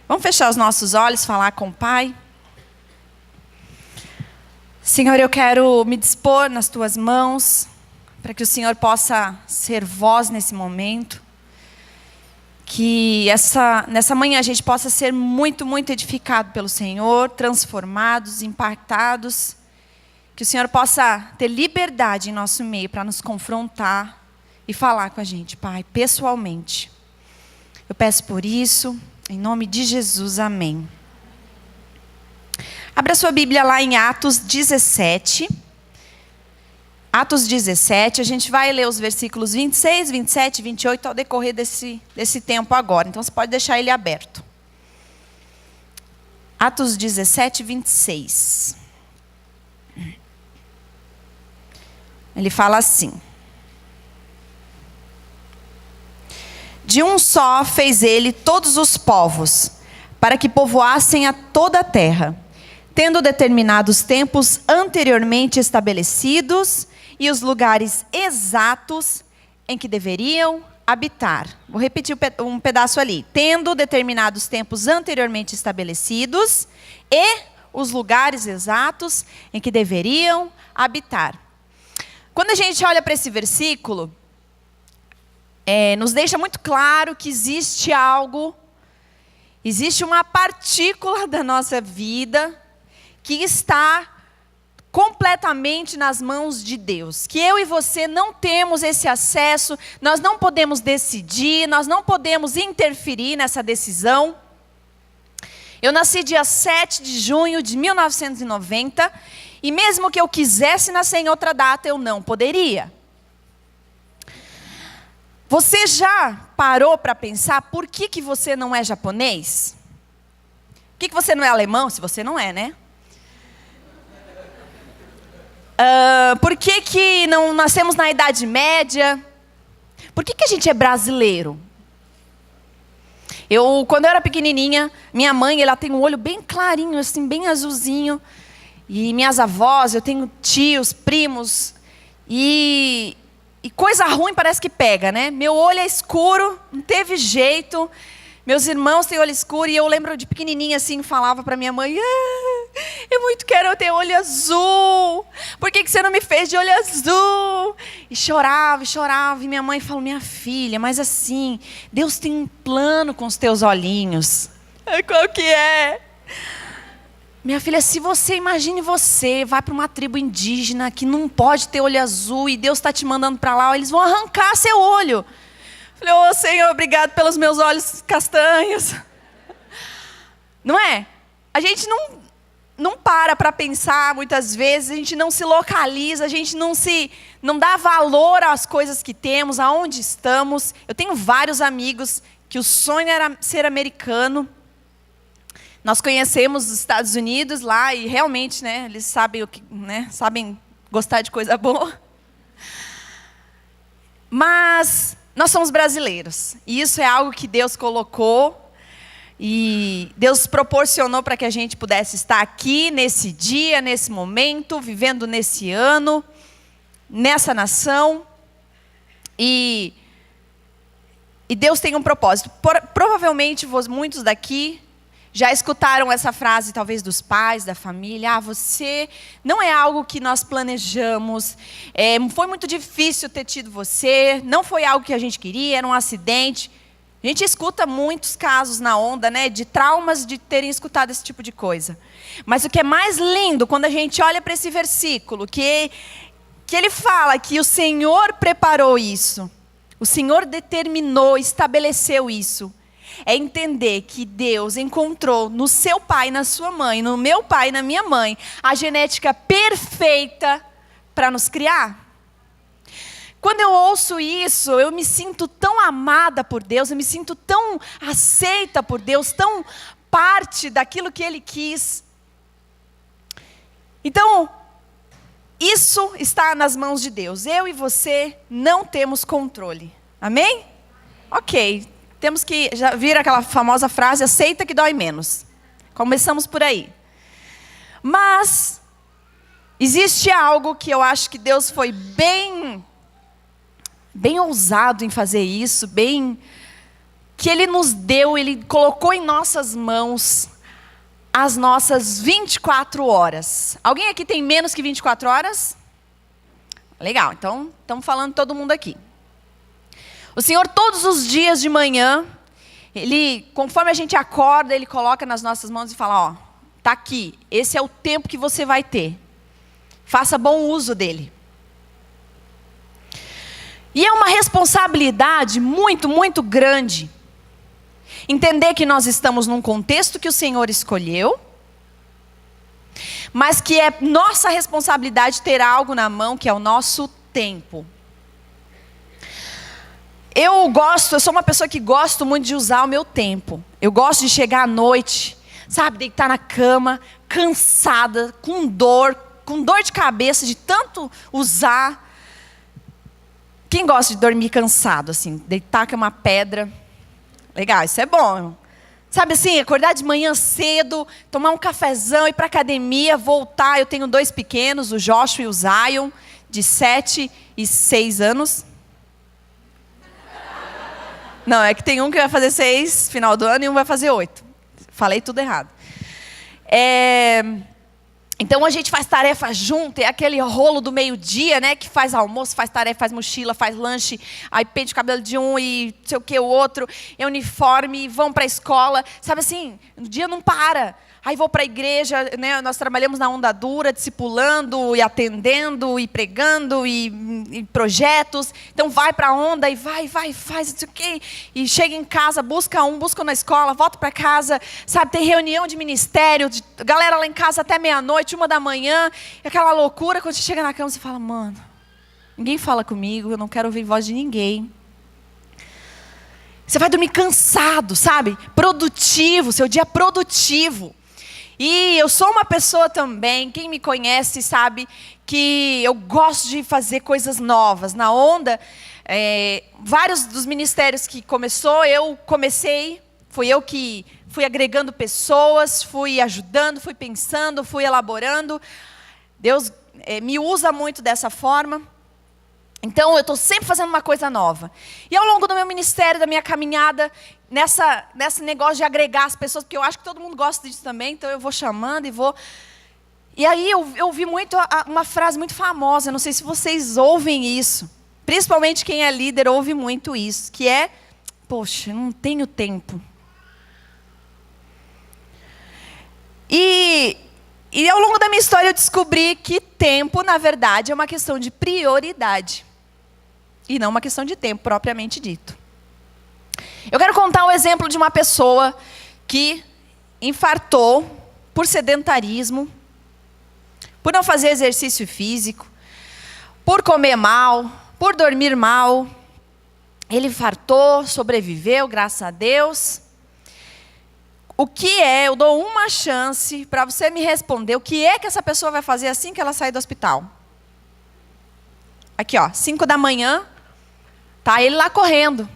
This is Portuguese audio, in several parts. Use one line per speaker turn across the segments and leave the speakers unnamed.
Vamos fechar os nossos olhos, falar com o Pai. Senhor, eu quero me dispor nas Tuas mãos, para que o Senhor possa ser voz nesse momento. Que nessa manhã a gente possa ser muito, muito edificado pelo Senhor, transformados, impactados. Que o Senhor possa ter liberdade em nosso meio para nos confrontar e falar com a gente, Pai, pessoalmente. Eu peço por isso, em nome de Jesus, amém. Abra sua Bíblia lá em Atos 17. Atos 17, a gente vai ler os versículos 26, 27 e 28 ao decorrer desse tempo agora. Então, você pode deixar ele aberto. Atos 17, 26. Ele fala assim. De um só fez ele todos os povos, para que povoassem a toda a terra, tendo determinados tempos anteriormente estabelecidos e os lugares exatos em que deveriam habitar. Vou repetir um pedaço ali. Tendo determinados tempos anteriormente estabelecidos e os lugares exatos em que deveriam habitar. Quando a gente olha para esse versículo, nos deixa muito claro que existe algo, existe uma partícula da nossa vida que está completamente nas mãos de Deus. Que eu e você não temos esse acesso, nós não podemos decidir, nós não podemos interferir nessa decisão. Eu nasci dia 7 de junho de 1990, e mesmo que eu quisesse nascer em outra data, eu não poderia. Você já parou para pensar por que você não é japonês? Por que você não é alemão, se você não é, né? Por que não nascemos na Idade Média? Por que a gente é brasileiro? Quando eu era pequenininha, minha mãe, ela tem um olho bem clarinho, assim, bem azulzinho. E minhas avós, eu tenho tios, primos. E coisa ruim parece que pega, né? Meu olho é escuro, não teve jeito. Meus irmãos têm olho escuro. E eu lembro de pequenininha assim, falava para minha mãe: eu muito quero ter olho azul. Por que você não me fez de olho azul? E chorava, e chorava. E minha mãe falou: minha filha, mas assim, Deus tem um plano com os teus olhinhos. Qual que é? Minha filha, se imagine você vai para uma tribo indígena que não pode ter olho azul e Deus está te mandando para lá, eles vão arrancar seu olho. Falei: ô Senhor, obrigado pelos meus olhos castanhos. Não é? A gente não para pensar muitas vezes, a gente não se localiza, a gente não dá valor às coisas que temos, aonde estamos. Eu tenho vários amigos que o sonho era ser americano. Nós conhecemos os Estados Unidos lá e realmente, né, eles sabem o que, né, sabem gostar de coisa boa. Mas nós somos brasileiros e isso é algo que Deus colocou e Deus proporcionou para que a gente pudesse estar aqui nesse dia, nesse momento, vivendo nesse ano, nessa nação. E Deus tem um propósito. Provavelmente muitos daqui já escutaram essa frase, talvez dos pais, da família: você não é algo que nós planejamos, foi muito difícil ter tido você, não foi algo que a gente queria, era um acidente. A gente escuta muitos casos na onda, né, de traumas de terem escutado esse tipo de coisa. Mas o que é mais lindo, quando a gente olha para esse versículo, que ele fala que o Senhor preparou isso, o Senhor determinou, estabeleceu isso. É entender que Deus encontrou no seu pai, na sua mãe, no meu pai, na minha mãe, a genética perfeita para nos criar. Quando eu ouço isso, eu me sinto tão amada por Deus, eu me sinto tão aceita por Deus, tão parte daquilo que Ele quis. Então, isso está nas mãos de Deus. Eu e você não temos controle. Amém? Ok. Temos que já vir aquela famosa frase: aceita que dói menos. Começamos por aí. Mas existe algo que eu acho que Deus foi bem ousado em fazer isso, que Ele nos deu, Ele colocou em nossas mãos as nossas 24 horas. Alguém aqui tem menos que 24 horas? Legal, então estamos falando todo mundo aqui. O Senhor, todos os dias de manhã, Ele, conforme a gente acorda, Ele coloca nas nossas mãos e fala, ó, tá aqui, esse é o tempo que você vai ter. Faça bom uso dele. E é uma responsabilidade muito, muito grande. Entender que nós estamos num contexto que o Senhor escolheu, mas que é nossa responsabilidade ter algo na mão que é o nosso tempo. Eu sou uma pessoa que gosto muito de usar o meu tempo. Eu gosto de chegar à noite, sabe, deitar na cama, cansada, com dor de cabeça, de tanto usar. Quem gosta de dormir cansado, assim, deitar que é uma pedra? Legal, isso é bom. Sabe assim, acordar de manhã cedo, tomar um cafezão, ir para a academia, voltar. Eu tenho 2 pequenos, o Joshua e o Zion, de 7 e 6 anos. Não, é que tem um que vai fazer 6 final do ano e um vai fazer 8. Falei tudo errado. Então a gente faz tarefa junto, é aquele rolo do meio-dia, né? Que faz almoço, faz tarefa, faz mochila, faz lanche, aí pente o cabelo de um e não sei o que o outro, é uniforme, vão para a escola. Sabe assim, o dia não para. Aí vou para a igreja, né? Nós trabalhamos na Onda Dura, discipulando e atendendo e pregando e projetos. Então vai para a onda e vai, faz não sei o quê. E chega em casa, busca na escola, volta para casa. Sabe, tem reunião de ministério, galera lá em casa até meia-noite, 1 da manhã. E aquela loucura, quando você chega na cama, você fala, mano, ninguém fala comigo, eu não quero ouvir voz de ninguém. Você vai dormir cansado, sabe? Produtivo, seu dia produtivo. E eu sou uma pessoa também, quem me conhece sabe que eu gosto de fazer coisas novas. Na Onda, vários dos ministérios que eu comecei, fui eu que fui agregando pessoas, fui ajudando, fui pensando, fui elaborando. Deus me usa muito dessa forma. Então, eu estou sempre fazendo uma coisa nova. E ao longo do meu ministério, da minha caminhada, nesse negócio de agregar as pessoas, porque eu acho que todo mundo gosta disso também, então eu vou chamando e vou... E aí eu ouvi muito uma frase muito famosa, não sei se vocês ouvem isso, principalmente quem é líder ouve muito isso, que é, poxa, não tenho tempo. E ao longo da minha história eu descobri que tempo, na verdade, é uma questão de prioridade. E não uma questão de tempo, propriamente dito. Eu quero contar o exemplo de uma pessoa que infartou por sedentarismo, por não fazer exercício físico, por comer mal, por dormir mal. Ele infartou, sobreviveu, graças a Deus. Eu dou uma chance para você me responder o que é que essa pessoa vai fazer assim que ela sair do hospital. Aqui, ó, 5 da manhã, tá ele lá correndo.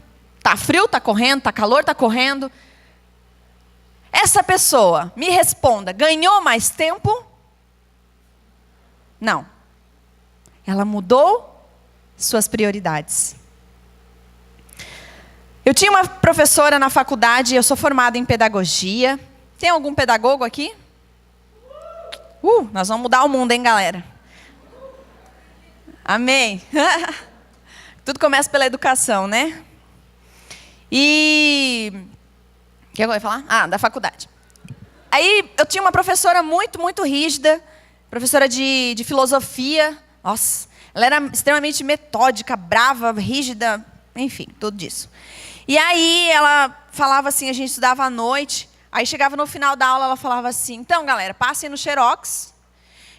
Tá frio, tá correndo, tá calor, tá correndo. Essa pessoa, me responda, ganhou mais tempo? Não. Ela mudou suas prioridades. Eu tinha uma professora na faculdade, eu sou formada em pedagogia. Tem algum pedagogo aqui? Nós vamos mudar o mundo, hein, galera? Amém. Tudo começa pela educação, né? E... O que eu ia falar? Da faculdade. Aí, eu tinha uma professora muito, muito rígida, professora de filosofia. Nossa, ela era extremamente metódica, brava, rígida, enfim, tudo isso. E aí, ela falava assim, a gente estudava à noite, aí chegava no final da aula, ela falava assim, então, galera, passem no Xerox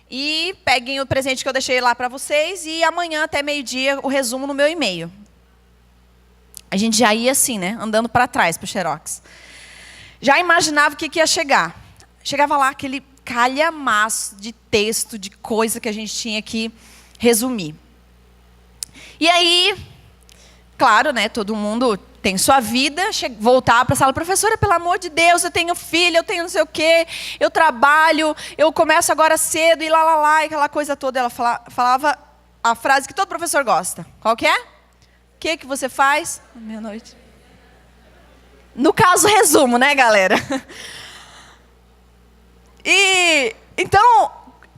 e peguem o presente que eu deixei lá para vocês e amanhã, até meio-dia, o resumo no meu e-mail. A gente já ia assim, né? Andando para trás, para o Xerox. Já imaginava o que ia chegar. Chegava lá aquele calhamaço de texto, de coisa que a gente tinha que resumir. E aí, claro, né? Todo mundo tem sua vida. Voltar para a sala, professora, pelo amor de Deus, eu tenho filho, eu tenho não sei o quê, eu trabalho, eu começo agora cedo e lá, e aquela coisa toda. Ela falava a frase que todo professor gosta. Qual que é? O que você faz? Meia-noite. No caso, resumo, né, galera? E então,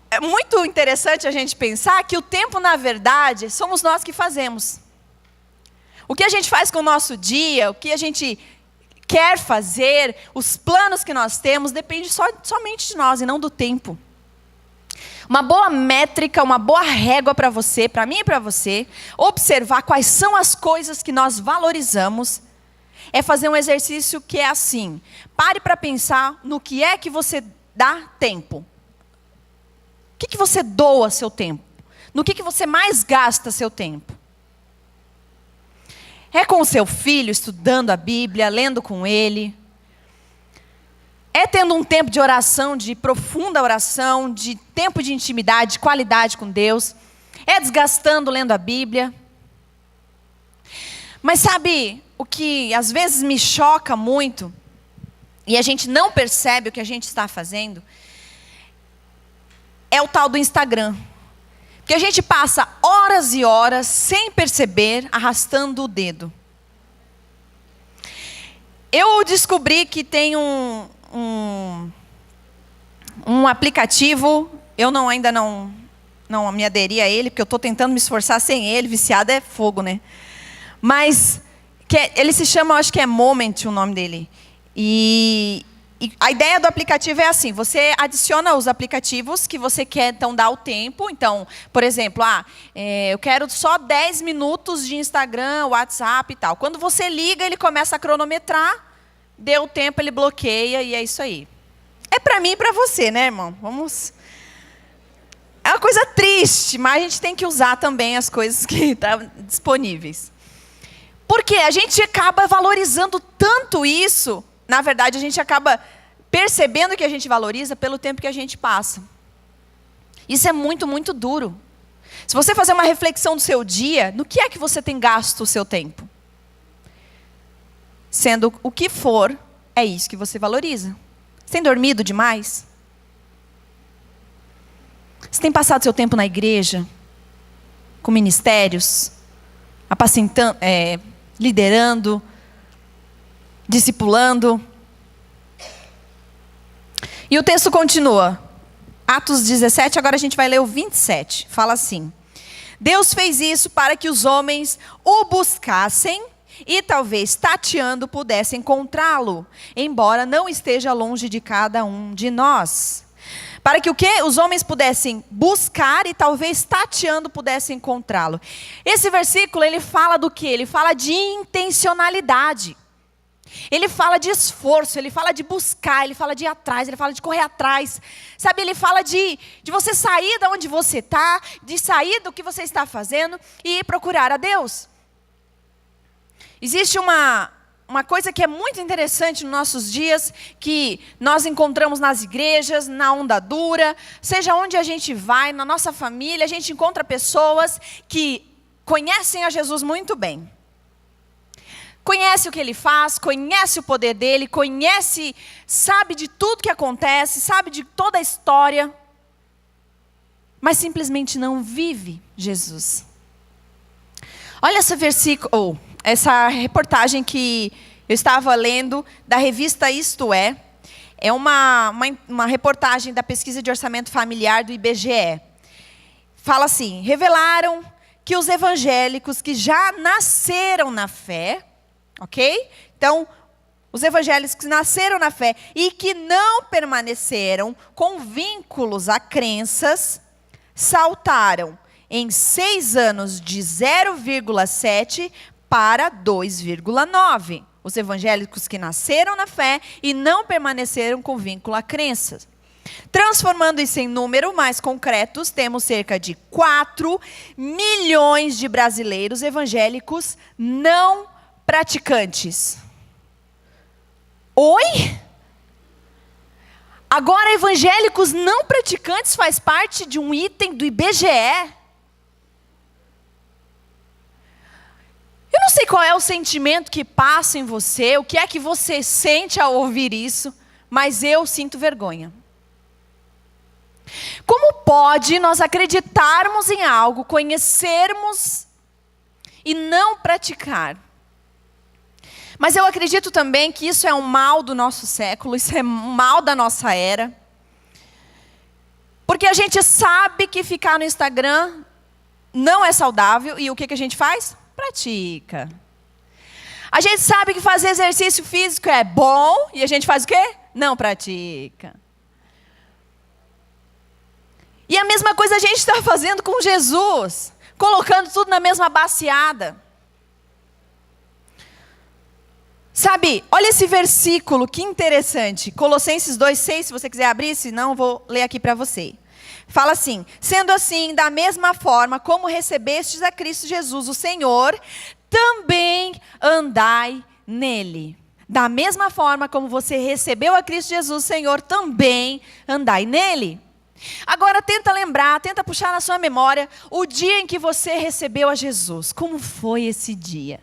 é muito interessante a gente pensar que o tempo, na verdade, somos nós que fazemos. O que a gente faz com o nosso dia, o que a gente quer fazer, os planos que nós temos, depende somente de nós e não do tempo. Uma boa métrica, uma boa régua para você, para mim e para você, observar quais são as coisas que nós valorizamos, é fazer um exercício que é assim. Pare para pensar no que é que você dá tempo. O que você doa seu tempo? No que você mais gasta seu tempo? É com o seu filho, estudando a Bíblia, lendo com ele? É tendo um tempo de oração, de profunda oração, de tempo de intimidade, de qualidade com Deus? É desgastando lendo a Bíblia? Mas sabe o que às vezes me choca muito, e a gente não percebe o que a gente está fazendo? É o tal do Instagram. Porque a gente passa horas e horas, sem perceber, arrastando o dedo. Eu descobri que tem um aplicativo, eu ainda não me aderi a ele, porque eu estou tentando me esforçar sem ele, viciado é fogo, né? Mas ele se chama, acho que é Moment o nome dele. E a ideia do aplicativo é assim: você adiciona os aplicativos que você quer então dar o tempo. Então, por exemplo, eu quero só 10 minutos de Instagram, WhatsApp e tal. Quando você liga, ele começa a cronometrar, deu o tempo, ele bloqueia e é isso aí. É para mim e para você, né, irmão? É uma coisa triste, mas a gente tem que usar também as coisas que estão disponíveis. Porque a gente acaba valorizando tanto isso. Na verdade, a gente acaba percebendo que a gente valoriza pelo tempo que a gente passa. Isso é muito, muito duro. Se você fazer uma reflexão do seu dia, no que é que você tem gasto o seu tempo? Sendo o que for, é isso que você valoriza. Você tem dormido demais? Você tem passado seu tempo na igreja? Com ministérios? Apacentando, liderando? Discipulando? E o texto continua. Atos 17, agora a gente vai ler o 27. Fala assim: Deus fez isso para que os homens o buscassem e talvez tateando pudessem encontrá-lo, embora não esteja longe de cada um de nós. Para que o quê? Os homens pudessem buscar e talvez tateando pudessem encontrá-lo. Esse versículo, ele fala do quê? Ele fala de intencionalidade. Ele fala de esforço, ele fala de buscar, ele fala de ir atrás, ele fala de correr atrás. Sabe, ele fala de você sair de onde você está, de sair do que você está fazendo e ir procurar a Deus. Existe uma coisa que é muito interessante nos nossos dias, que nós encontramos nas igrejas, na onda dura, seja onde a gente vai, na nossa família, a gente encontra pessoas que conhecem a Jesus muito bem. Conhece o que ele faz, conhece o poder dele, sabe de tudo que acontece, sabe de toda a história, mas simplesmente não vive Jesus. Olha essa reportagem que eu estava lendo da revista Isto É. É uma reportagem da pesquisa de orçamento familiar do IBGE. Fala assim: revelaram que os evangélicos que já nasceram na fé, ok? Então, os evangélicos que nasceram na fé e que não permaneceram com vínculos a crenças, saltaram em 6 anos de 0,7 para 2,9. Os evangélicos que nasceram na fé e não permaneceram com vínculo a crenças. Transformando isso em número mais concretos, temos cerca de 4 milhões de brasileiros evangélicos não praticantes. Oi? Agora, evangélicos não praticantes faz parte de um item do IBGE? Eu não sei qual é o sentimento que passa em você, o que é que você sente ao ouvir isso, mas eu sinto vergonha. Como pode nós acreditarmos em algo, conhecermos e não praticar? Mas eu acredito também que isso é um mal do nosso século, isso é um mal da nossa era. Porque a gente sabe que ficar no Instagram não é saudável, e o que a gente faz? Pratica. A gente sabe que fazer exercício físico é bom, e a gente faz o quê? Não pratica. E a mesma coisa a gente está fazendo com Jesus, colocando tudo na mesma baciada. Sabe, olha esse versículo, que interessante. Colossenses 2,6, se você quiser abrir, senão eu vou ler aqui para você. Fala assim: sendo assim, da mesma forma como recebestes a Cristo Jesus, o Senhor, também andai nele. Da mesma forma como você recebeu a Cristo Jesus, o Senhor, também andai nele. Agora tenta lembrar, tenta puxar na sua memória o dia em que você recebeu a Jesus. Como foi esse dia?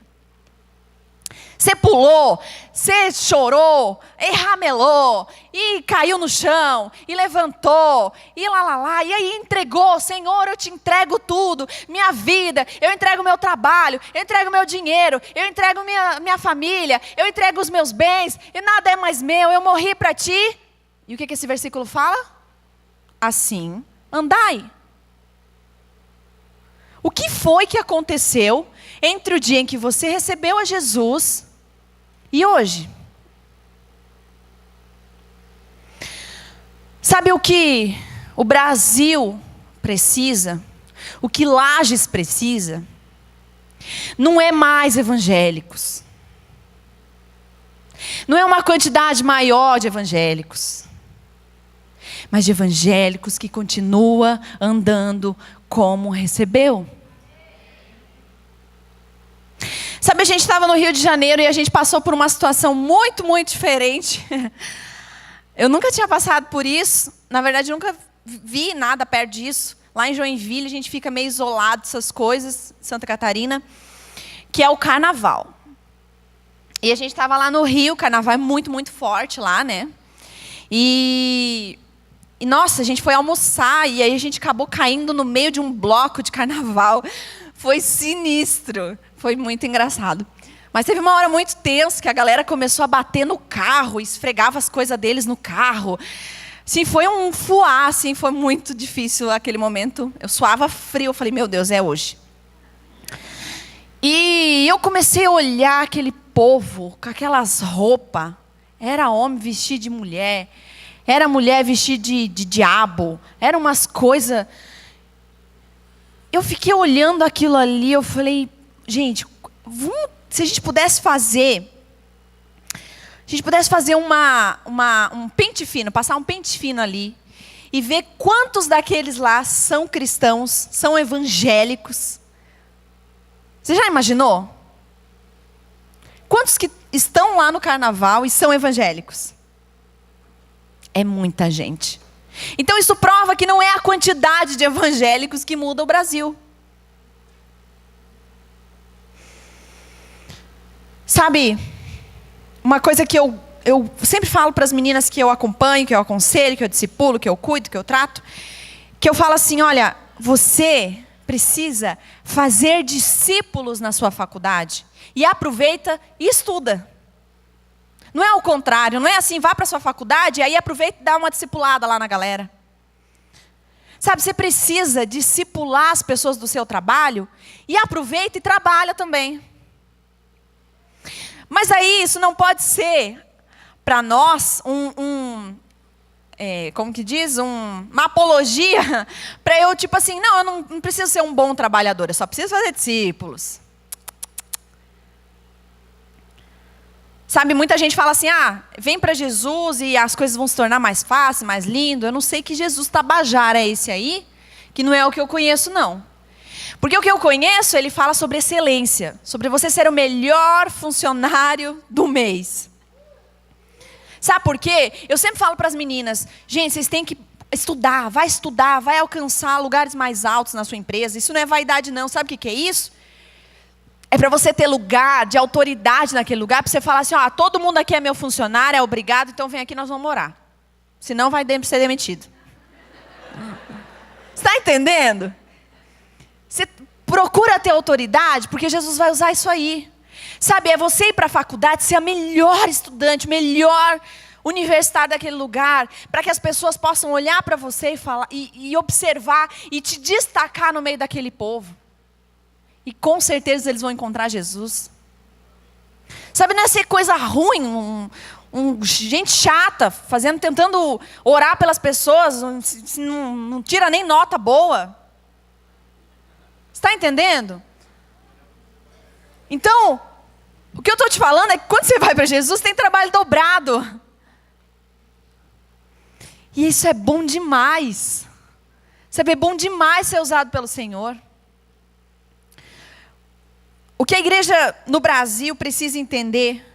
Você pulou, você chorou, e ramelou, e caiu no chão, e levantou, e lá, e aí entregou: Senhor, eu te entrego tudo, minha vida, eu entrego meu trabalho, eu entrego meu dinheiro, eu entrego minha família, eu entrego os meus bens, e nada é mais meu, eu morri para ti. E o que esse versículo fala? Assim, andai. O que foi que aconteceu entre o dia em que você recebeu a Jesus e hoje? Sabe o que o Brasil precisa? O que Lages precisa? Não é mais evangélicos. Não é uma quantidade maior de evangélicos. Mas de evangélicos que continua andando como recebeu. Sabe, a gente estava no Rio de Janeiro e a gente passou por uma situação muito, muito diferente. Eu nunca tinha passado por isso. Na verdade, nunca vi nada perto disso. Lá em Joinville, a gente fica meio isolado dessas coisas, Santa Catarina, que é o carnaval. E a gente estava lá no Rio, o carnaval é muito, muito forte lá, né? E nossa, a gente foi almoçar e aí a gente acabou caindo no meio de um bloco de carnaval. Foi sinistro, foi muito engraçado. Mas teve uma hora muito tensa que a galera começou a bater no carro, esfregava as coisas deles no carro. Sim, foi um fuá, assim, foi muito difícil aquele momento. Eu suava frio, eu falei: meu Deus, é hoje. E eu comecei a olhar aquele povo com aquelas roupas. Era homem vestido de mulher. Era mulher vestida de diabo. Eram umas coisas. Eu fiquei olhando aquilo ali, eu falei: gente, se a gente pudesse fazer... um pente fino, passar um pente fino ali, e ver quantos daqueles lá são cristãos, são evangélicos. Você já imaginou? Quantos que estão lá no carnaval e são evangélicos? É muita gente. Então isso prova que não é a quantidade de evangélicos que muda o Brasil. Sabe, uma coisa que eu sempre falo para as meninas que eu acompanho, que eu aconselho, que eu discipulo, que eu cuido, que eu trato, que eu falo assim: olha, você precisa fazer discípulos na sua faculdade e aproveita e estuda. Não é o contrário, não é assim: vá para a sua faculdade e aí aproveita e dá uma discipulada lá na galera. Sabe, você precisa discipular as pessoas do seu trabalho e aproveita e trabalha também. Mas aí isso não pode ser para nós como que diz? Uma apologia para eu, tipo assim, não, eu não preciso ser um bom trabalhador, eu só preciso fazer discípulos. Sabe, muita gente fala assim: vem para Jesus e as coisas vão se tornar mais fáceis, mais lindo. Eu não sei que Jesus tabajara é esse aí, que não é o que eu conheço, não. Porque o que eu conheço, ele fala sobre excelência, sobre você ser o melhor funcionário do mês. Sabe por quê? Eu sempre falo para as meninas: gente, vocês têm que estudar, vai alcançar lugares mais altos na sua empresa. Isso não é vaidade, não. Sabe o que é isso? É para você ter lugar de autoridade naquele lugar, para você falar assim: todo mundo aqui é meu funcionário, é obrigado, então vem aqui, nós vamos morar. Senão vai ser demitido. Você está entendendo? Você procura ter autoridade, porque Jesus vai usar isso aí. Sabe, é você ir para a faculdade, ser a melhor estudante, melhor universitário daquele lugar, para que as pessoas possam olhar para você e falar, e observar e te destacar no meio daquele povo. E com certeza eles vão encontrar Jesus. Sabe, não é ser coisa ruim, gente chata, tentando orar pelas pessoas, não tira nem nota boa. Está entendendo? Então, o que eu estou te falando é que quando você vai para Jesus, tem trabalho dobrado. E isso é bom demais. Sabe, é bom demais ser usado pelo Senhor. O que a igreja no Brasil precisa entender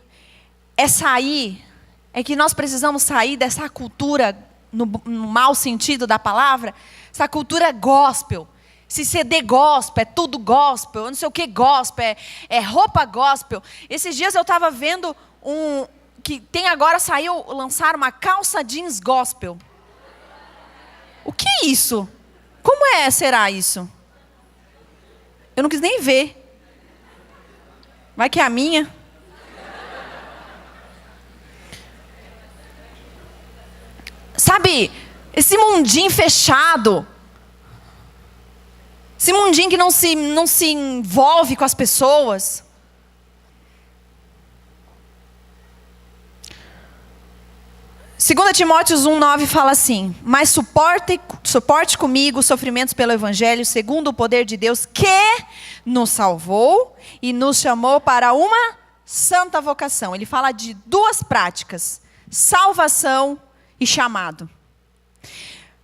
é que nós precisamos sair dessa cultura, no mau sentido da palavra, essa cultura gospel. Se CD gospel, é tudo gospel, não sei o que gospel, é roupa gospel. Esses dias eu estava vendo que tem agora, lançaram uma calça jeans gospel. O que é isso? Como será isso? Eu não quis nem ver. Vai que é a minha. Sabe, esse mundinho fechado, esse mundinho que não se envolve com as pessoas. Segundo Timóteo 1:9 fala assim: mas suporte comigo os sofrimentos pelo Evangelho, segundo o poder de Deus, que nos salvou e nos chamou para uma santa vocação. Ele fala de duas práticas: salvação e chamado.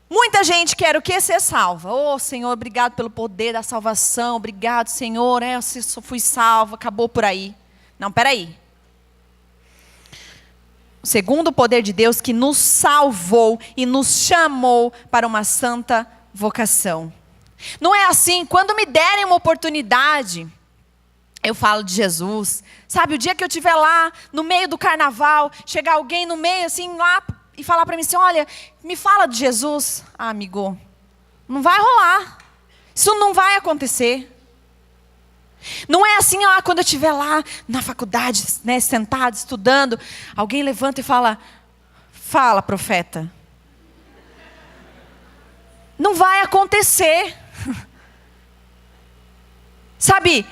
Muita gente quer o que? Ser salva. Oh, Senhor, obrigado pelo poder da salvação. Obrigado, Senhor. Eu só fui salva, acabou por aí. Não, peraí. Segundo o poder de Deus que nos salvou e nos chamou para uma santa vocação. Não é assim, quando me derem uma oportunidade, eu falo de Jesus. Sabe, o dia que eu estiver lá, no meio do carnaval, chegar alguém no meio assim, lá, e falar para mim assim, olha, me fala de Jesus. Ah, amigo, não vai rolar. Isso não vai acontecer. Não é assim, quando eu estiver lá na faculdade, né, sentado, estudando, alguém levanta e fala, fala, profeta. Não vai acontecer. Sabe,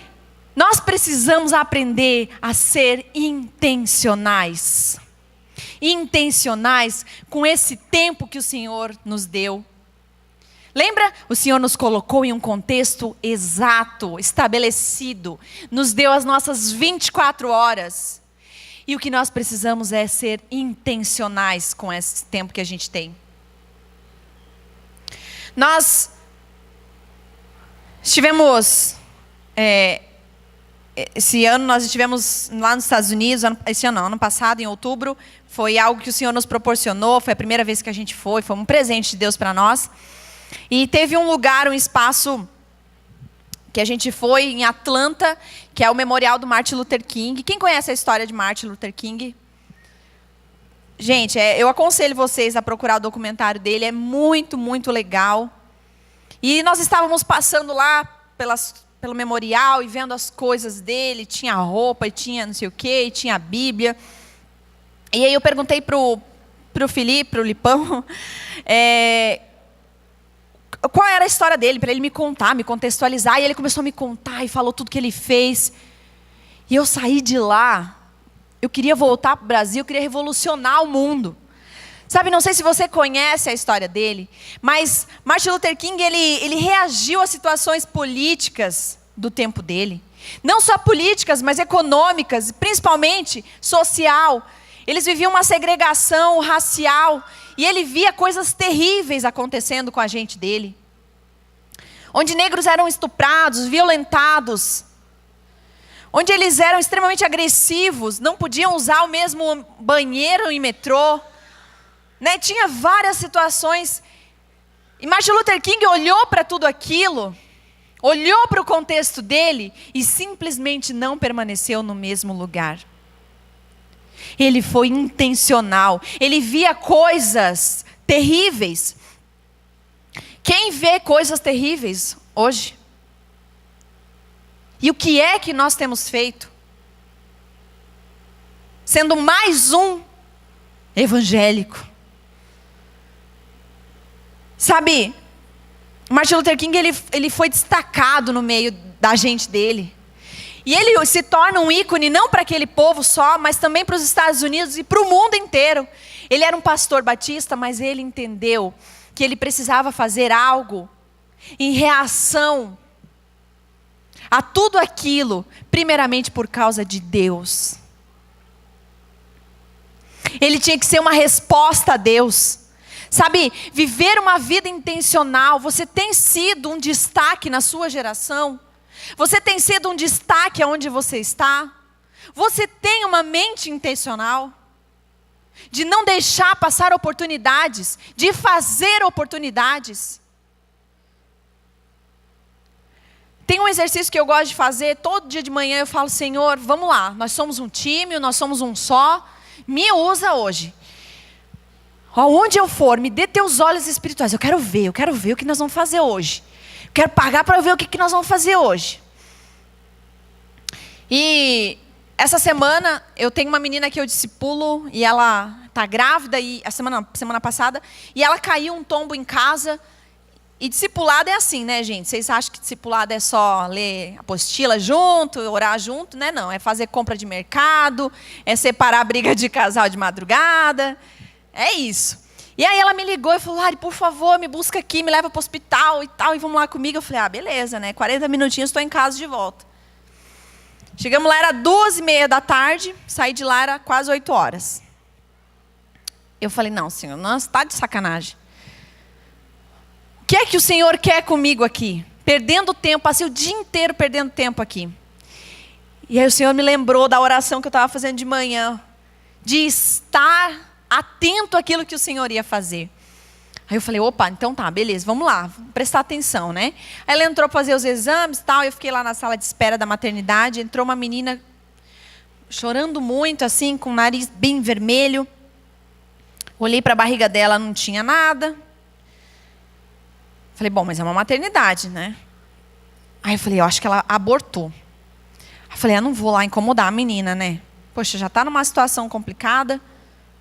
nós precisamos aprender a ser intencionais. Intencionais com esse tempo que o Senhor nos deu. Lembra? O Senhor nos colocou em um contexto exato, estabelecido. Nos deu as nossas 24 horas. E o que nós precisamos é ser intencionais com esse tempo que a gente tem. Nós estivemos... esse ano nós estivemos lá nos Estados Unidos, ano passado, em outubro. Foi algo que o Senhor nos proporcionou, foi a primeira vez que a gente foi um presente de Deus para nós. E teve um lugar, um espaço que a gente foi em Atlanta, que é o memorial do Martin Luther King. Quem conhece a história de Martin Luther King? Gente, eu aconselho vocês a procurar o documentário dele, é muito, muito legal. E nós estávamos passando lá pelo memorial e vendo as coisas dele, tinha roupa, e tinha não sei o quê, e tinha a Bíblia. E aí eu perguntei pro Felipe, pro Lipão, qual era a história dele, para ele me contar, me contextualizar. E ele começou a me contar e falou tudo que ele fez. E eu saí de lá, eu queria voltar para o Brasil, eu queria revolucionar o mundo. Sabe, não sei se você conhece a história dele, mas Martin Luther King, ele reagiu a situações políticas do tempo dele. Não só políticas, mas econômicas, principalmente social. Eles viviam uma segregação racial e ele via coisas terríveis acontecendo com a gente dele. Onde negros eram estuprados, violentados. Onde eles eram extremamente agressivos, não podiam usar o mesmo banheiro em metrô. Né? Tinha várias situações. E Martin Luther King olhou para tudo aquilo, olhou para o contexto dele e simplesmente não permaneceu no mesmo lugar. Ele foi intencional. Ele via coisas terríveis. Quem vê coisas terríveis hoje? E o que é que nós temos feito? sendo mais um evangélico. Sabe, Martin Luther King, ele foi destacado no meio da gente dele. E ele se torna um ícone não para aquele povo só, mas também para os Estados Unidos e para o mundo inteiro. Ele era um pastor batista, mas ele entendeu que ele precisava fazer algo em reação a tudo aquilo, primeiramente por causa de Deus. Ele tinha que ser uma resposta a Deus. Sabe, viver uma vida intencional. Você tem sido um destaque na sua geração? Você tem sido um destaque aonde você está? Você tem uma mente intencional? De não deixar passar oportunidades, de fazer oportunidades. Tem um exercício que eu gosto de fazer, todo dia de manhã eu falo, Senhor, vamos lá, nós somos um time, nós somos um só, me usa hoje. Aonde eu for, me dê teus olhos espirituais, eu quero ver o que nós vamos fazer hoje. Eu quero pagar para ver o que nós vamos fazer hoje. E essa semana, eu tenho uma menina que eu discipulo, e ela está grávida, e a semana passada, e ela caiu um tombo em casa. E discipulado é assim, né, gente? Vocês acham que discipulado é só ler apostila junto, orar junto? Né? Não, é fazer compra de mercado, é separar a briga de casal de madrugada. É isso. E aí ela me ligou e falou, Lari, por favor, me busca aqui, me leva para o hospital e tal, e vamos lá comigo. Eu falei, beleza, né? 40 minutinhos, estou em casa de volta. Chegamos lá, era 2:30 da tarde, saí de lá, era quase 8 horas. Eu falei, não, Senhor, nossa, está de sacanagem. O que é que o Senhor quer comigo aqui? Perdendo tempo, passei o dia inteiro perdendo tempo aqui. E aí o Senhor me lembrou da oração que eu estava fazendo de manhã, de estar atento àquilo que o Senhor ia fazer. Aí eu falei, opa, então tá, beleza, vamos lá, vamos prestar atenção, né? Aí ela entrou para fazer os exames e tal, eu fiquei lá na sala de espera da maternidade, entrou uma menina chorando muito, assim, com o nariz bem vermelho. Olhei para a barriga dela, não tinha nada. Falei, bom, mas é uma maternidade, né? Aí eu falei, eu acho que ela abortou. Aí eu falei, eu não vou lá incomodar a menina, né? Poxa, já está numa situação complicada,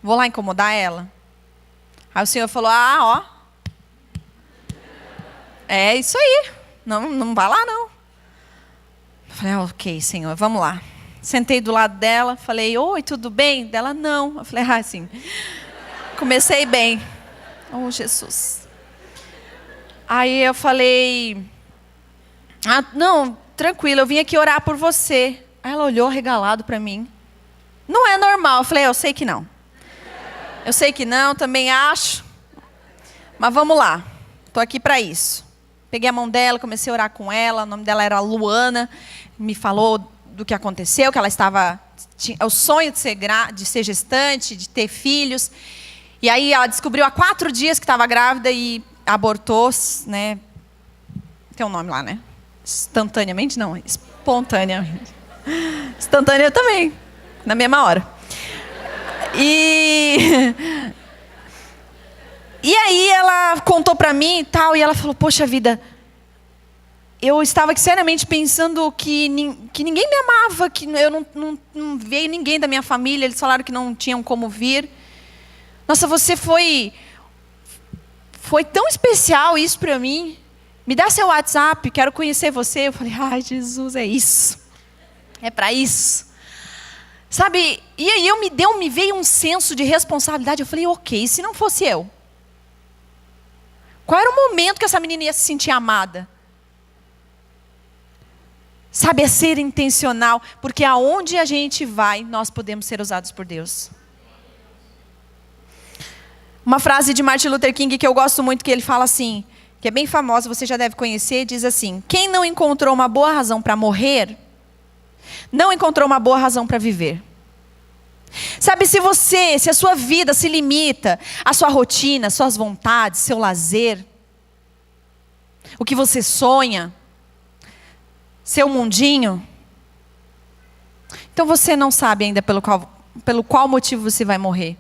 vou lá incomodar ela. Aí o Senhor falou, ó, é isso aí, não vai lá não. Eu falei, ok, Senhor, vamos lá. Sentei do lado dela, falei, oi, tudo bem? Dela, não. Eu falei, assim, comecei bem. Oh, Jesus. Aí eu falei, não, tranquilo, eu vim aqui orar por você. Aí ela olhou regalado para mim. Não é normal. Eu falei, eu sei que não. Eu sei que não, também acho. Mas vamos lá, estou aqui para isso. Peguei a mão dela, comecei a orar com ela, o nome dela era Luana. Me falou do que aconteceu, que ela tinha o sonho de ser gestante, de ter filhos. E aí ela descobriu há 4 dias que estava grávida e abortou, né? Tem um nome lá, né? Instantaneamente? Não, espontaneamente. Instantânea também, na mesma hora. E aí ela contou para mim e tal, e ela falou, poxa vida, eu estava seriamente pensando que ninguém me amava, que eu não veio ninguém da minha família, eles falaram que não tinham como vir. Nossa, você foi tão especial isso para mim. Me dá seu WhatsApp, quero conhecer você. Eu falei, ai Jesus, é isso. É para isso. Sabe, e aí me veio um senso de responsabilidade. Eu falei, ok, e se não fosse eu? Qual era o momento que essa menina ia se sentir amada? Sabe, é ser intencional, porque aonde a gente vai, nós podemos ser usados por Deus. Uma frase de Martin Luther King que eu gosto muito, que ele fala assim, que é bem famosa, você já deve conhecer, diz assim, quem não encontrou uma boa razão para morrer, não encontrou uma boa razão para viver. Sabe, se a sua vida se limita à sua rotina, suas vontades, seu lazer, o que você sonha, seu mundinho, então você não sabe ainda pelo qual motivo você vai morrer.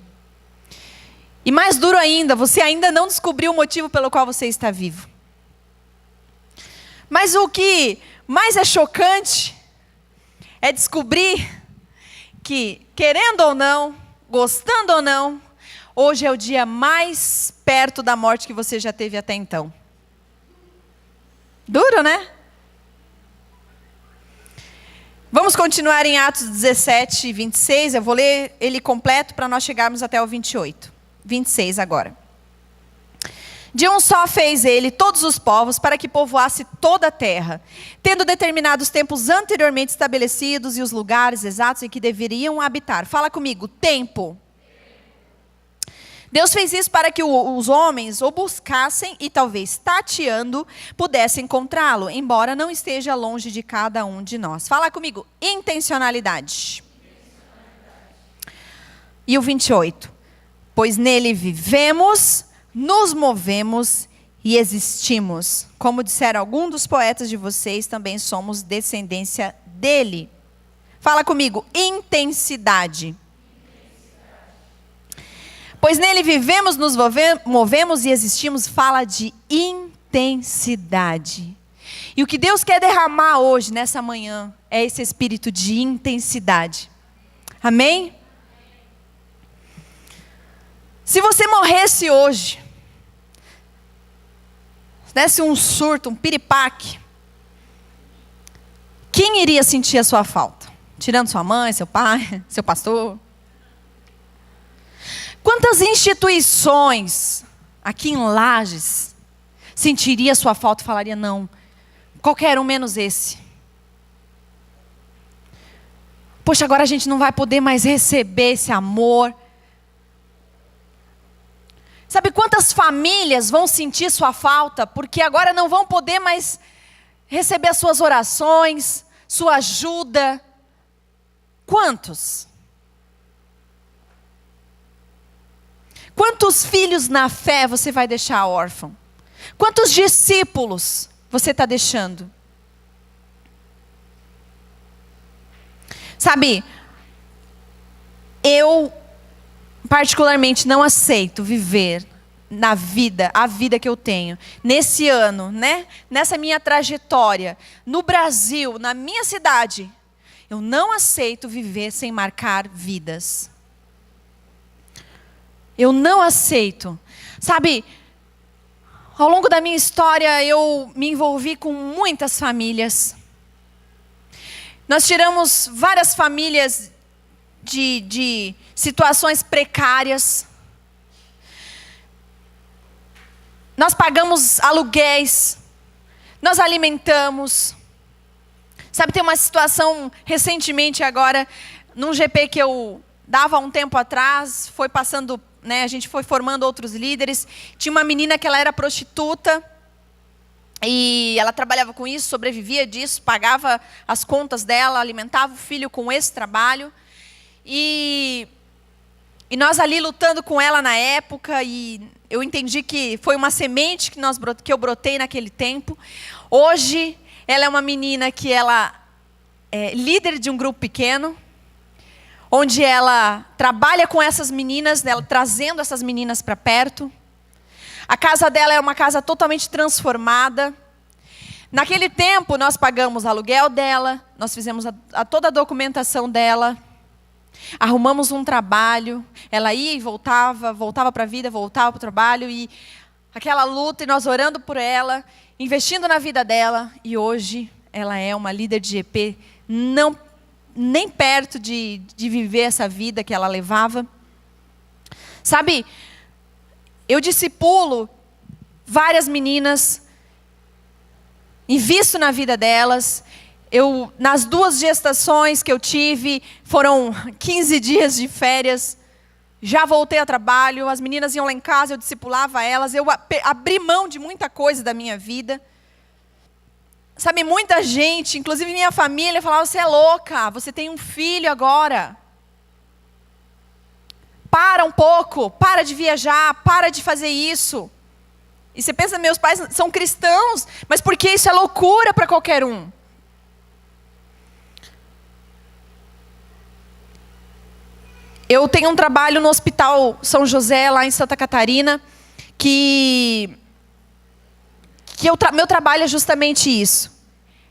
E mais duro ainda, você ainda não descobriu o motivo pelo qual você está vivo. Mas o que mais é chocante é descobrir que, querendo ou não, gostando ou não, hoje é o dia mais perto da morte que você já teve até então. Duro, né? Vamos continuar em Atos 17, 26. Eu vou ler ele completo para nós chegarmos até o 28. 26 agora. De um só fez ele todos os povos para que povoasse toda a terra, tendo determinados tempos anteriormente estabelecidos e os lugares exatos em que deveriam habitar. Fala comigo, tempo. Deus fez isso para que os homens o buscassem e talvez tateando pudessem encontrá-lo, embora não esteja longe de cada um de nós. Fala comigo, intencionalidade. E o 28. Pois nele vivemos, nos movemos e existimos. Como disseram alguns dos poetas de vocês, também somos descendência dele. Fala comigo, intensidade. Pois nele vivemos, nos movemos e existimos, fala de intensidade. E o que Deus quer derramar hoje, nessa manhã, é esse espírito de intensidade. Amém? Se você morresse hoje, se desse um surto, um piripaque, quem iria sentir a sua falta? Tirando sua mãe, seu pai, seu pastor? Quantas instituições aqui em Lages sentiria a sua falta e falaria, não, qualquer um menos esse. Poxa, agora a gente não vai poder mais receber esse amor. Sabe quantas famílias vão sentir sua falta, porque agora não vão poder mais receber as suas orações, sua ajuda? Quantos? Quantos filhos na fé você vai deixar órfão? Quantos discípulos você está deixando? Sabe, eu particularmente não aceito viver na vida, a vida que eu tenho, nesse ano, né? Nessa minha trajetória, no Brasil, na minha cidade. Eu não aceito viver sem marcar vidas. Eu não aceito. Sabe, ao longo da minha história, eu me envolvi com muitas famílias. Nós tiramos várias famílias de situações precárias. Nós pagamos aluguéis. Nós alimentamos. Sabe, tem uma situação recentemente agora, num GP que eu dava um tempo atrás, foi passando, né, a gente foi formando outros líderes. Tinha uma menina que ela era prostituta. E ela trabalhava com isso, sobrevivia disso, pagava as contas dela, alimentava o filho com esse trabalho. E nós ali lutando com ela na época, e eu entendi que foi uma semente que eu brotei naquele tempo. Hoje, ela é uma menina que ela é líder de um grupo pequeno, onde ela trabalha com essas meninas, ela trazendo essas meninas para perto. A casa dela é uma casa totalmente transformada. Naquele tempo, nós pagamos o aluguel dela, nós fizemos toda a documentação dela, arrumamos um trabalho, ela ia e voltava para a vida, voltava para o trabalho, e aquela luta, e nós orando por ela, investindo na vida dela, e hoje ela é uma líder de GP, nem perto de viver essa vida que ela levava. Sabe, eu discipulo várias meninas, invisto na vida delas. Nas 2 gestações que eu tive, foram 15 dias de férias. Já voltei a trabalho, as meninas iam lá em casa, eu discipulava elas. Eu abri mão de muita coisa da minha vida. Sabe, muita gente, inclusive minha família, falava, você é louca, você tem um filho agora. Para um pouco, para de viajar, para de fazer isso. E você pensa, meus pais são cristãos, mas por que isso é loucura para qualquer um? Eu tenho um trabalho no Hospital São José, lá em Santa Catarina, meu trabalho é justamente isso.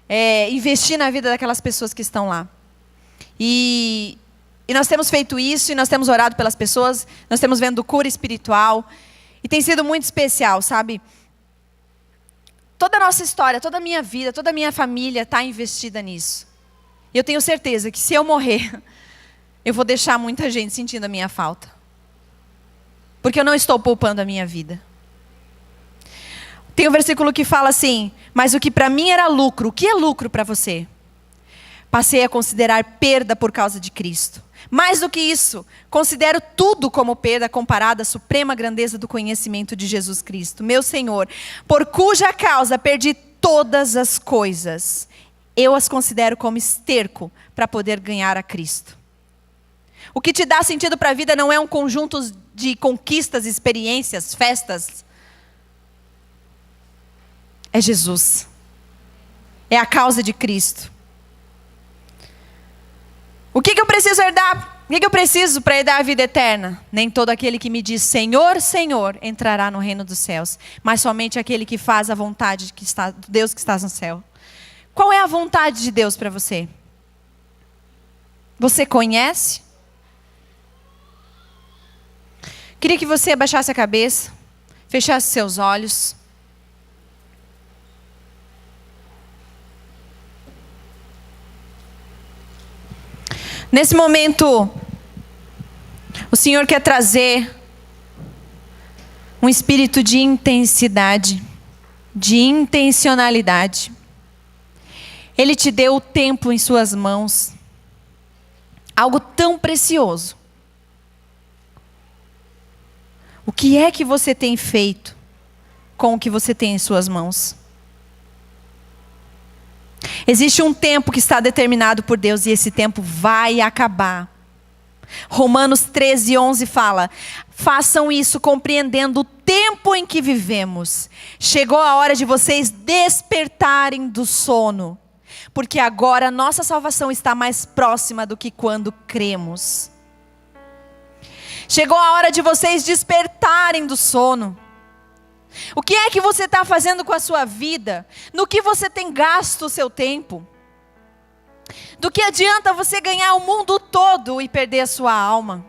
É investir na vida daquelas pessoas que estão lá. E E nós temos feito isso, e nós temos orado pelas pessoas, nós temos vendo cura espiritual. E tem sido muito especial, sabe? Toda a nossa história, toda a minha vida, toda a minha família está investida nisso. E eu tenho certeza que se eu morrer, eu vou deixar muita gente sentindo a minha falta. Porque eu não estou poupando a minha vida. Tem um versículo que fala assim: mas o que para mim era lucro, o que é lucro para você? Passei a considerar perda por causa de Cristo. Mais do que isso, considero tudo como perda comparada à suprema grandeza do conhecimento de Jesus Cristo, meu Senhor, por cuja causa perdi todas as coisas. Eu as considero como esterco para poder ganhar a Cristo. O que te dá sentido para a vida não é um conjunto de conquistas, experiências, festas. É Jesus. É a causa de Cristo. O que eu preciso herdar? O que eu preciso para herdar a vida eterna? Nem todo aquele que me diz Senhor, Senhor, entrará no reino dos céus, mas somente aquele que faz a vontade de Deus que está no céu. Qual é a vontade de Deus para você? Você conhece? Queria que você abaixasse a cabeça, fechasse seus olhos. Nesse momento, o Senhor quer trazer um espírito de intensidade, de intencionalidade. Ele te deu o tempo em suas mãos, algo tão precioso. O que é que você tem feito com o que você tem em suas mãos? Existe um tempo que está determinado por Deus e esse tempo vai acabar. Romanos 13:11 fala: façam isso compreendendo o tempo em que vivemos. Chegou a hora de vocês despertarem do sono, porque agora a nossa salvação está mais próxima do que quando cremos. Chegou a hora de vocês despertarem do sono. O que é que você está fazendo com a sua vida? No que você tem gasto o seu tempo? Do que adianta você ganhar o mundo todo e perder a sua alma?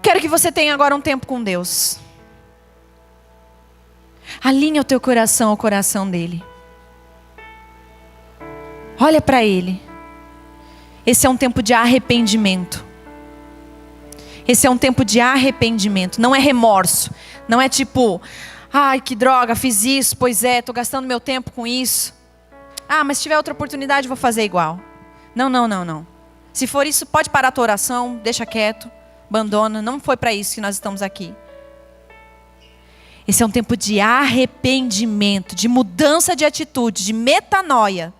Quero que você tenha agora um tempo com Deus. Alinha o teu coração ao coração dele. Olha para ele. Esse é um tempo de arrependimento. Esse é um tempo de arrependimento, não é remorso. Não é tipo, ai que droga, fiz isso, pois é, estou gastando meu tempo com isso. Ah, mas se tiver outra oportunidade vou fazer igual. Não. Se for isso, pode parar a tua oração, deixa quieto, abandona. Não foi para isso que nós estamos aqui. Esse é um tempo de arrependimento, de mudança de atitude, de metanoia.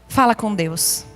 Fala com Deus.